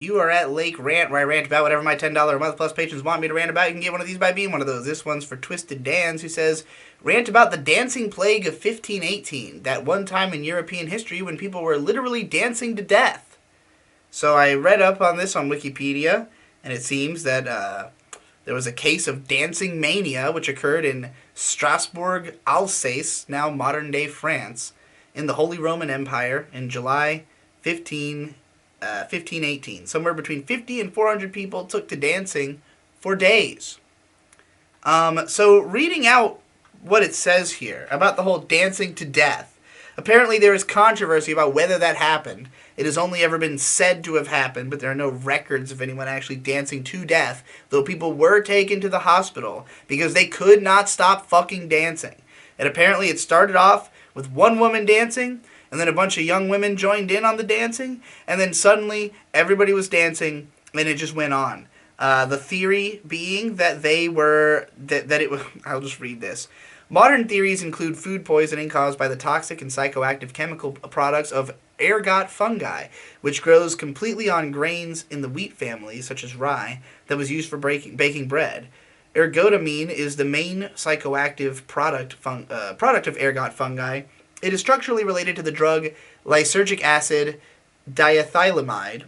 You are at Lake Rant, where I rant about whatever my $10 a month plus patrons want me to rant about. You can get one of these by being one of those. This one's for Twisted Dans, who says, rant about the dancing plague of 1518, that one time in European history when people were literally dancing to death. So I read up on this on Wikipedia, and it seems that there was a case of dancing mania which occurred in Strasbourg, Alsace, now modern-day France, in the Holy Roman Empire in July 1518. Somewhere between 50 and 400 people took to dancing for days. So reading out what it says here about the whole dancing to death. Apparently there is controversy about whether that happened. It has only ever been said to have happened, but there are no records of anyone actually dancing to death, though people were taken to the hospital because they could not stop fucking dancing. And apparently it started off with one woman dancing, and then a bunch of young women joined in on the dancing, and then suddenly everybody was dancing, and it just went on. The theory being that they were, that it was, I'll just read this. Modern theories include food poisoning caused by the toxic and psychoactive chemical products of ergot fungi, which grows completely on grains in the wheat family, such as rye, that was used for baking bread. Ergotamine is the main psychoactive product of ergot fungi. It is structurally related to the drug lysergic acid diethylamide,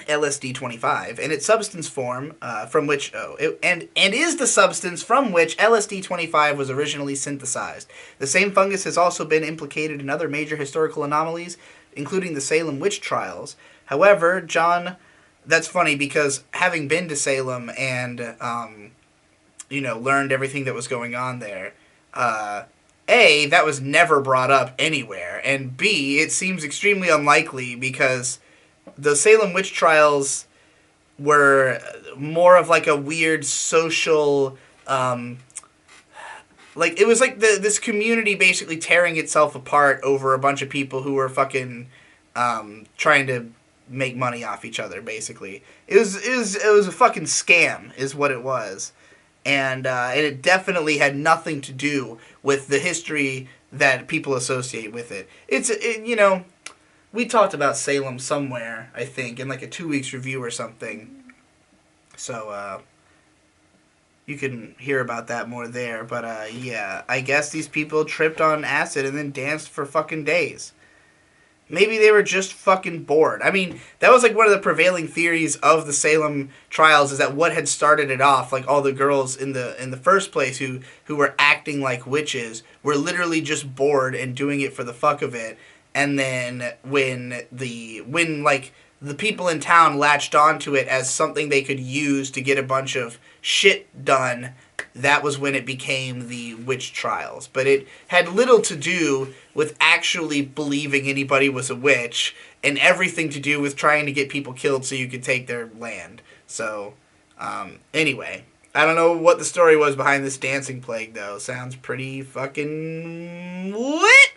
LSD-25, and its substance form from which is the substance from which LSD-25 was originally synthesized. The same fungus has also been implicated in other major historical anomalies, including the Salem witch trials. However, that's funny because having been to Salem and learned everything that was going on there, A, that was never brought up anywhere, and B, it seems extremely unlikely because the Salem witch trials were more of like a weird social, it was like this community basically tearing itself apart over a bunch of people who were fucking trying to make money off each other. Basically, it was a fucking scam, is what it was, and it definitely had nothing to do with the history that people associate with it. We talked about Salem somewhere, I think, in like a 2 weeks review or something. So, you can hear about that more there. But, yeah, I guess these people tripped on acid and then danced for fucking days. Maybe they were just fucking bored. I mean, that was like one of the prevailing theories of the Salem trials, is that what had started it off, like all the girls in the first place who were acting like witches, were literally just bored and doing it for the fuck of it. And then when the people in town latched onto it as something they could use to get a bunch of shit done, that was when it became the witch trials. But it had little to do with actually believing anybody was a witch, and everything to do with trying to get people killed so you could take their land. So, anyway, I don't know what the story was behind this dancing plague, though. Sounds pretty fucking lit!